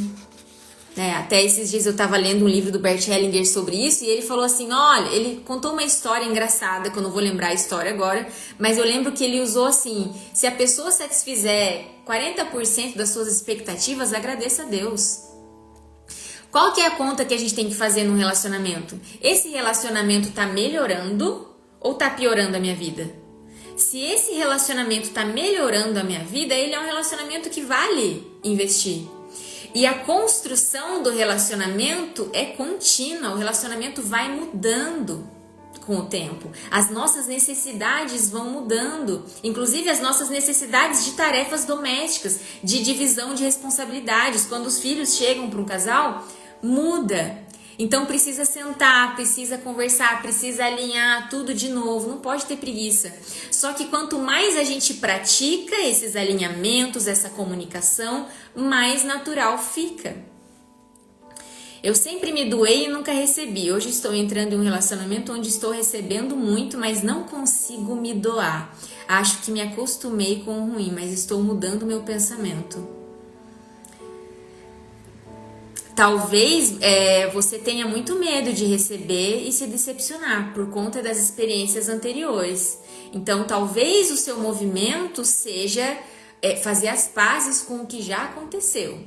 Até esses dias eu estava lendo um livro do Bert Hellinger sobre isso e ele falou assim, olha, ele contou uma história engraçada, que eu não vou lembrar a história agora, mas eu lembro que ele usou assim, se a pessoa satisfizer 40% das suas expectativas, agradeça a Deus. Qual que é a conta que a gente tem que fazer num relacionamento? Esse relacionamento está melhorando ou está piorando a minha vida? Se esse relacionamento está melhorando a minha vida, ele é um relacionamento que vale investir. E a construção do relacionamento é contínua, o relacionamento vai mudando com o tempo. As nossas necessidades vão mudando, inclusive as nossas necessidades de tarefas domésticas, de divisão de responsabilidades. Quando os filhos chegam para um casal, muda. Então precisa sentar, precisa conversar, precisa alinhar tudo de novo, não pode ter preguiça. Só que quanto mais a gente pratica esses alinhamentos, essa comunicação, mais natural fica. Eu sempre me doei e nunca recebi. Hoje estou entrando em um relacionamento onde estou recebendo muito, mas não consigo me doar. Acho que me acostumei com o ruim, mas estou mudando meu pensamento. Talvez você tenha muito medo de receber e se decepcionar por conta das experiências anteriores. Então, talvez o seu movimento seja fazer as pazes com o que já aconteceu.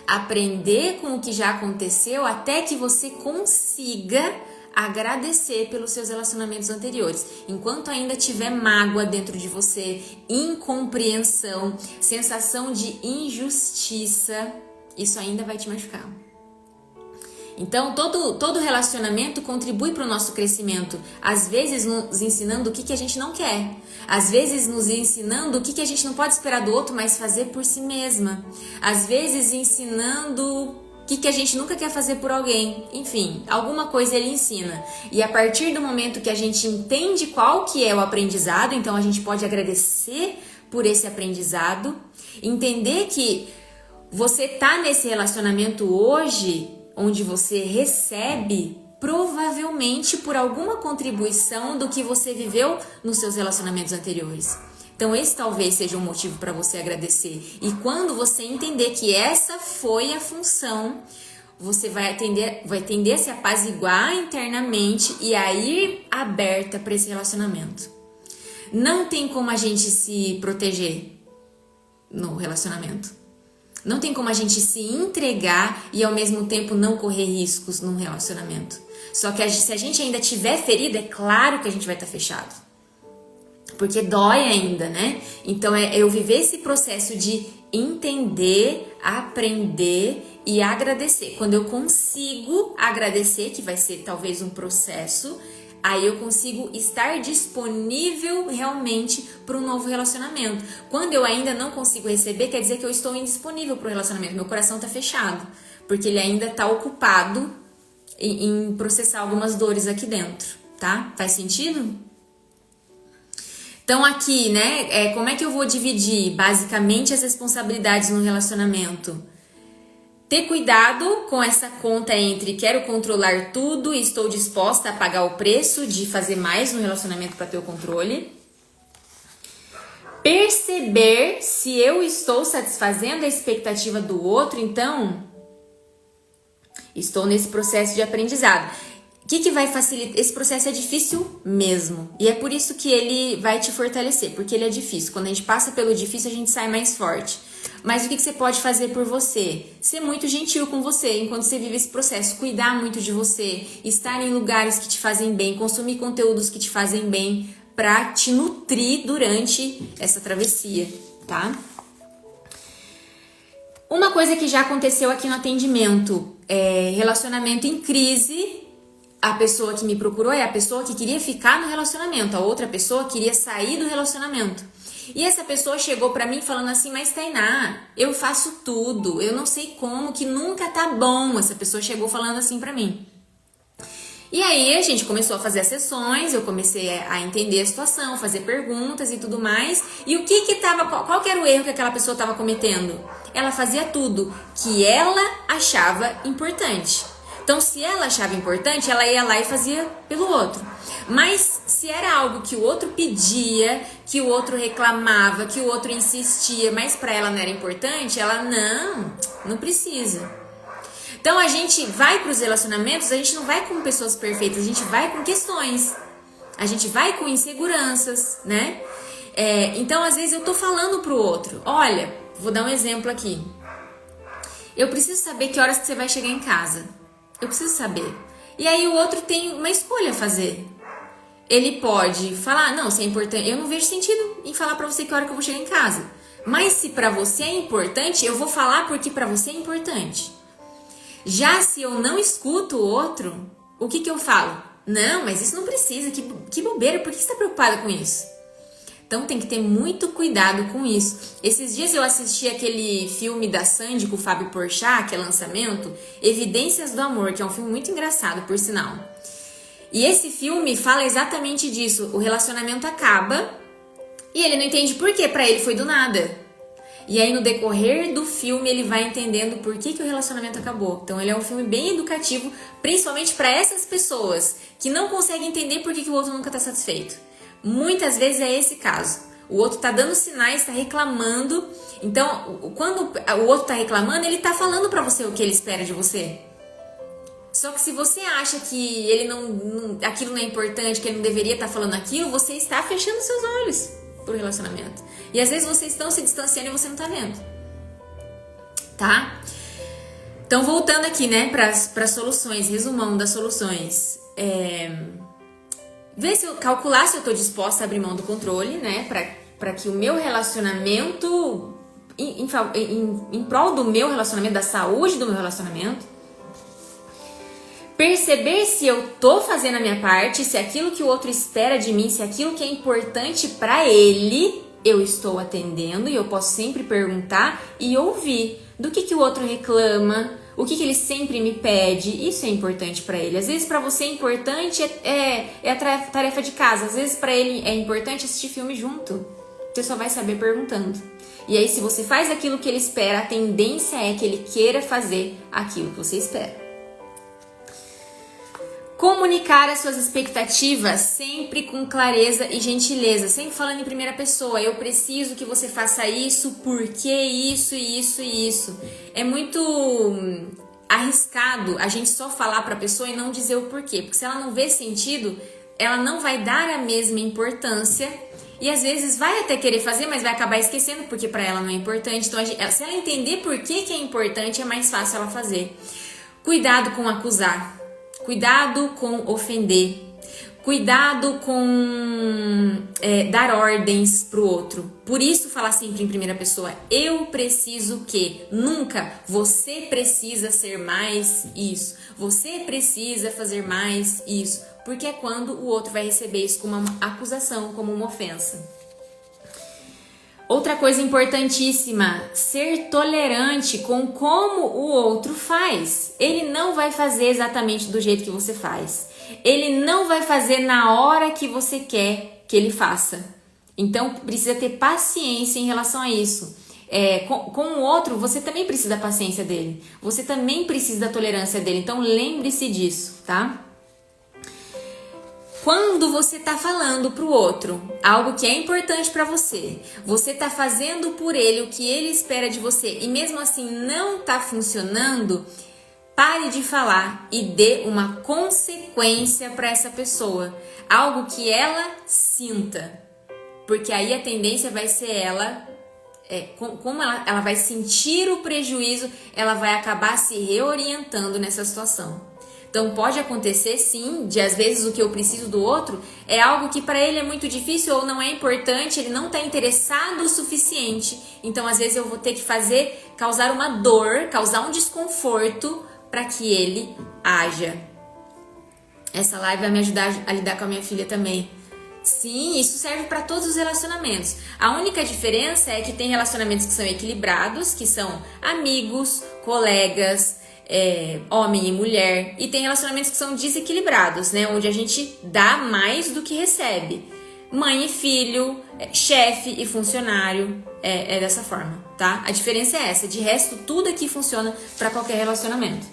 Aprender com o que já aconteceu até que você consiga agradecer pelos seus relacionamentos anteriores. Enquanto ainda tiver mágoa dentro de você, incompreensão, sensação de injustiça, isso ainda vai te machucar. Então, todo relacionamento contribui para o nosso crescimento. Às vezes, nos ensinando o que a gente não quer. Às vezes, nos ensinando o que a gente não pode esperar do outro, mas fazer por si mesma. Às vezes, ensinando o que a gente nunca quer fazer por alguém. Enfim, alguma coisa ele ensina. E a partir do momento que a gente entende qual que é o aprendizado, então a gente pode agradecer por esse aprendizado, entender que você tá nesse relacionamento hoje, onde você recebe provavelmente por alguma contribuição do que você viveu nos seus relacionamentos anteriores. Então esse talvez seja um motivo para você agradecer. E quando você entender que essa foi a função, você vai tender a se apaziguar internamente e a ir aberta para esse relacionamento. Não tem como a gente se proteger no relacionamento. Não tem como a gente se entregar e ao mesmo tempo não correr riscos num relacionamento. Só que se a gente ainda tiver ferida, é claro que a gente vai estar fechado. Porque dói ainda, né? Então é eu viver esse processo de entender, aprender e agradecer. Quando eu consigo agradecer, que vai ser talvez um processo, aí eu consigo estar disponível realmente para um novo relacionamento. Quando eu ainda não consigo receber, quer dizer que eu estou indisponível para o relacionamento. Meu coração está fechado, porque ele ainda está ocupado em processar algumas dores aqui dentro, tá? Faz sentido? Então aqui, né, como é que eu vou dividir basicamente as responsabilidades no relacionamento? Ter cuidado com essa conta entre quero controlar tudo e estou disposta a pagar o preço de fazer mais no relacionamento para ter o controle. Perceber se eu estou satisfazendo a expectativa do outro, então estou nesse processo de aprendizado. O que vai facilitar? Esse processo é difícil mesmo. E é por isso que ele vai te fortalecer, porque ele é difícil. Quando a gente passa pelo difícil, a gente sai mais forte. Mas o que você pode fazer por você? Ser muito gentil com você enquanto você vive esse processo. Cuidar muito de você. Estar em lugares que te fazem bem. Consumir conteúdos que te fazem bem. Pra te nutrir durante essa travessia, tá? Uma coisa que já aconteceu aqui no atendimento. Relacionamento em crise. A pessoa que me procurou é a pessoa que queria ficar no relacionamento. A outra pessoa queria sair do relacionamento. E essa pessoa chegou pra mim falando assim, mas Tainá, eu faço tudo, eu não sei como, que nunca tá bom. Essa pessoa chegou falando assim pra mim. E aí a gente começou a fazer as sessões, eu comecei a entender a situação, fazer perguntas e tudo mais. E o que tava, qual que era o erro que aquela pessoa tava cometendo? Ela fazia tudo que ela achava importante. Então, se ela achava importante, ela ia lá e fazia pelo outro. Mas se era algo que o outro pedia, que o outro reclamava, que o outro insistia, mas para ela não era importante, ela não precisa. Então, a gente vai para os relacionamentos, a gente não vai com pessoas perfeitas, a gente vai com questões. A gente vai com inseguranças, né? Então, às vezes eu tô falando pro outro, olha, vou dar um exemplo aqui. Eu preciso saber que horas que você vai chegar em casa. Eu preciso saber. E aí o outro tem uma escolha a fazer. Ele pode falar, não, se é importante, eu não vejo sentido em falar pra você que hora que eu vou chegar em casa. Mas se pra você é importante, eu vou falar porque pra você é importante. Já se eu não escuto o outro, o que eu falo? Não, mas isso não precisa, que bobeira, por que você tá preocupada com isso? Então tem que ter muito cuidado com isso. Esses dias eu assisti aquele filme da Sandy com o Fábio Porchat, que é lançamento, Evidências do Amor, que é um filme muito engraçado, por sinal. E esse filme fala exatamente disso. O relacionamento acaba e ele não entende por quê, pra ele foi do nada. E aí no decorrer do filme ele vai entendendo por que o relacionamento acabou. Então ele é um filme bem educativo, principalmente para essas pessoas que não conseguem entender por que o outro nunca tá satisfeito. Muitas vezes é esse caso. O outro tá dando sinais, tá reclamando. Então, quando o outro tá reclamando, ele tá falando pra você o que ele espera de você. Só que se você acha que ele aquilo não é importante, que ele não deveria estar falando aquilo, você está fechando seus olhos pro relacionamento. E às vezes vocês estão se distanciando e você não tá vendo. Tá? Então, voltando aqui, né, para soluções, resumão das soluções. Ver se eu calcular se eu tô disposta a abrir mão do controle, né? Pra que o meu relacionamento, em prol do meu relacionamento, da saúde do meu relacionamento, perceber se eu tô fazendo a minha parte, se aquilo que o outro espera de mim, se aquilo que é importante pra ele, eu estou atendendo, e eu posso sempre perguntar e ouvir do que o outro reclama, o que ele sempre me pede. Isso é importante pra ele. Às vezes pra você é importante a tarefa de casa. Às vezes pra ele é importante assistir filme junto. Você só vai saber perguntando. E aí se você faz aquilo que ele espera, a tendência é que ele queira fazer aquilo que você espera. Comunicar as suas expectativas sempre com clareza e gentileza, sempre falando em primeira pessoa. Eu preciso que você faça isso, porque isso, isso e isso. É muito arriscado a gente só falar para a pessoa e não dizer o porquê, porque se ela não vê sentido, ela não vai dar a mesma importância e às vezes vai até querer fazer, mas vai acabar esquecendo porque para ela não é importante. Então, se ela entender por que é importante, é mais fácil ela fazer. Cuidado com acusar. Cuidado com ofender, cuidado com dar ordens pro outro. Por isso falar sempre em primeira pessoa, eu preciso que, nunca, você precisa ser mais isso, você precisa fazer mais isso, porque é quando o outro vai receber isso como uma acusação, como uma ofensa. Outra coisa importantíssima, ser tolerante com como o outro faz. Ele não vai fazer exatamente do jeito que você faz. Ele não vai fazer na hora que você quer que ele faça. Então, precisa ter paciência em relação a isso. Com o outro, você também precisa da paciência dele. Você também precisa da tolerância dele. Então, lembre-se disso, tá? Quando você está falando para o outro algo que é importante para você, você está fazendo por ele o que ele espera de você e mesmo assim não está funcionando, pare de falar e dê uma consequência para essa pessoa, algo que ela sinta, porque aí a tendência vai ser como ela vai sentir o prejuízo, ela vai acabar se reorientando nessa situação. Então pode acontecer sim, de às vezes o que eu preciso do outro é algo que para ele é muito difícil ou não é importante, ele não está interessado o suficiente. Então às vezes eu vou ter que causar uma dor, causar um desconforto para que ele haja. Essa live vai me ajudar a lidar com a minha filha também. Sim, isso serve para todos os relacionamentos. A única diferença é que tem relacionamentos que são equilibrados, que são amigos, colegas, homem e mulher, e tem relacionamentos que são desequilibrados, né? Onde a gente dá mais do que recebe. Mãe e filho, chefe e funcionário, é dessa forma, tá? A diferença é essa. De resto, tudo aqui funciona para qualquer relacionamento.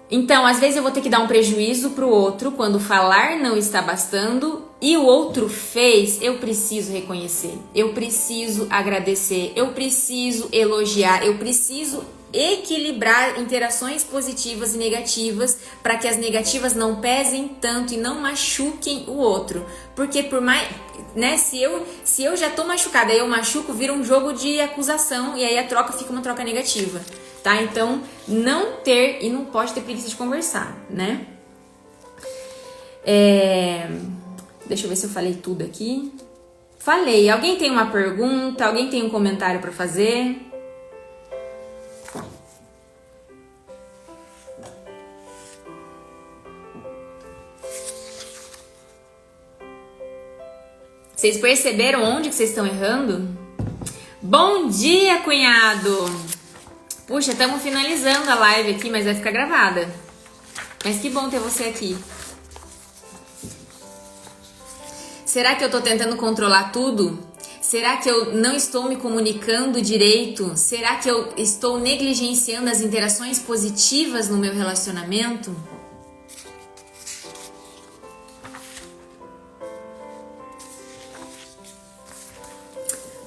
Então, às vezes eu vou ter que dar um prejuízo pro outro quando falar não está bastando e o outro fez, eu preciso reconhecer, eu preciso agradecer, eu preciso elogiar, eu preciso equilibrar interações positivas e negativas para que as negativas não pesem tanto e não machuquem o outro. Porque por mais, né, se eu já tô machucada e eu machuco, vira um jogo de acusação e aí a troca fica uma troca negativa, tá? Então, não pode ter preguiça de conversar, né? Deixa eu ver se eu falei tudo aqui. Falei. Alguém tem uma pergunta? Alguém tem um comentário para fazer? Vocês perceberam onde que vocês estão errando? Bom dia, cunhado! Puxa, estamos finalizando a live aqui, mas vai ficar gravada. Mas que bom ter você aqui. Será que eu tô tentando controlar tudo? Será que eu não estou me comunicando direito? Será que eu estou negligenciando as interações positivas no meu relacionamento?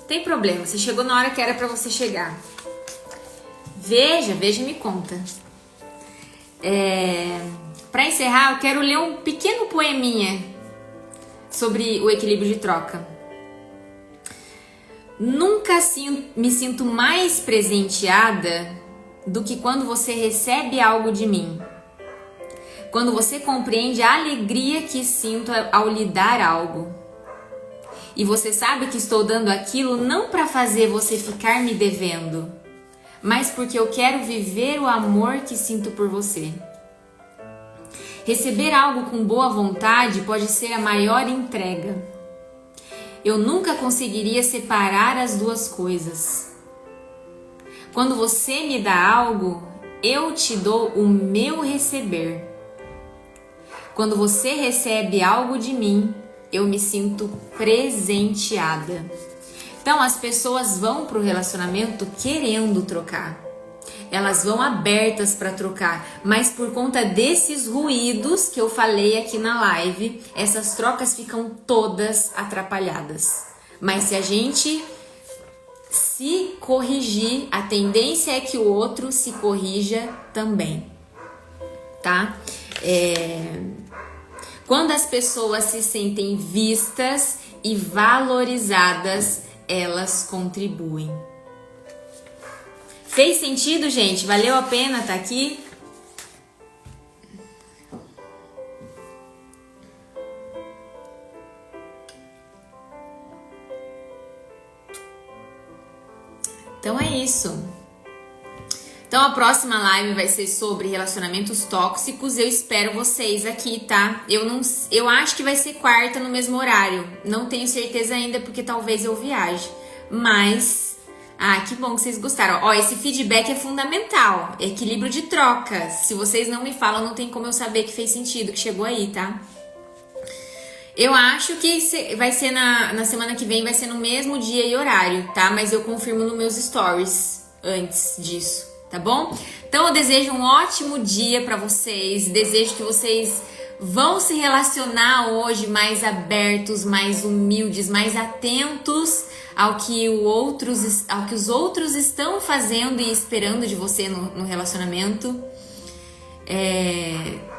Tem problema, você chegou na hora que era pra você chegar. Veja e me conta. Pra encerrar, eu quero ler um pequeno poeminha sobre o equilíbrio de troca. Nunca me sinto mais presenteada do que quando você recebe algo de mim. Quando você compreende a alegria que sinto ao lhe dar algo. E você sabe que estou dando aquilo não para fazer você ficar me devendo, mas porque eu quero viver o amor que sinto por você. Receber algo com boa vontade pode ser a maior entrega. Eu nunca conseguiria separar as duas coisas. Quando você me dá algo, eu te dou o meu receber. Quando você recebe algo de mim, eu me sinto presenteada. Então as pessoas vão para o relacionamento querendo trocar. elas vão abertas para trocar, mas por conta desses ruídos que eu falei aqui na live, essas trocas ficam todas atrapalhadas. Mas se a gente se corrigir, a tendência é que o outro se corrija também, tá? Quando as pessoas se sentem vistas e valorizadas, elas contribuem. Fez sentido, gente? Valeu a pena estar aqui? Então é isso. Então a próxima live vai ser sobre relacionamentos tóxicos. Eu espero vocês aqui, tá? Eu acho que vai ser quarta no mesmo horário. Não tenho certeza ainda porque talvez eu viaje. Mas que bom que vocês gostaram. Ó, esse feedback é fundamental. Equilíbrio de troca. Se vocês não me falam, não tem como eu saber que fez sentido, que chegou aí, tá? Eu acho que vai ser na semana que vem, vai ser no mesmo dia e horário, tá? Mas eu confirmo nos meus stories antes disso. Tá bom? Então eu desejo um ótimo dia pra vocês, desejo que vocês vão se relacionar hoje mais abertos, mais humildes, mais atentos ao que os outros estão fazendo e esperando de você no relacionamento.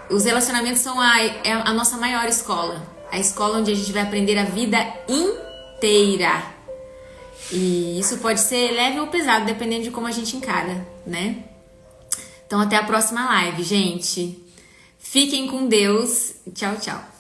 Os relacionamentos são a nossa maior escola, a escola onde a gente vai aprender a vida inteira. E isso pode ser leve ou pesado, dependendo de como a gente encara, né? Então até a próxima live, gente. Fiquem com Deus. Tchau, tchau.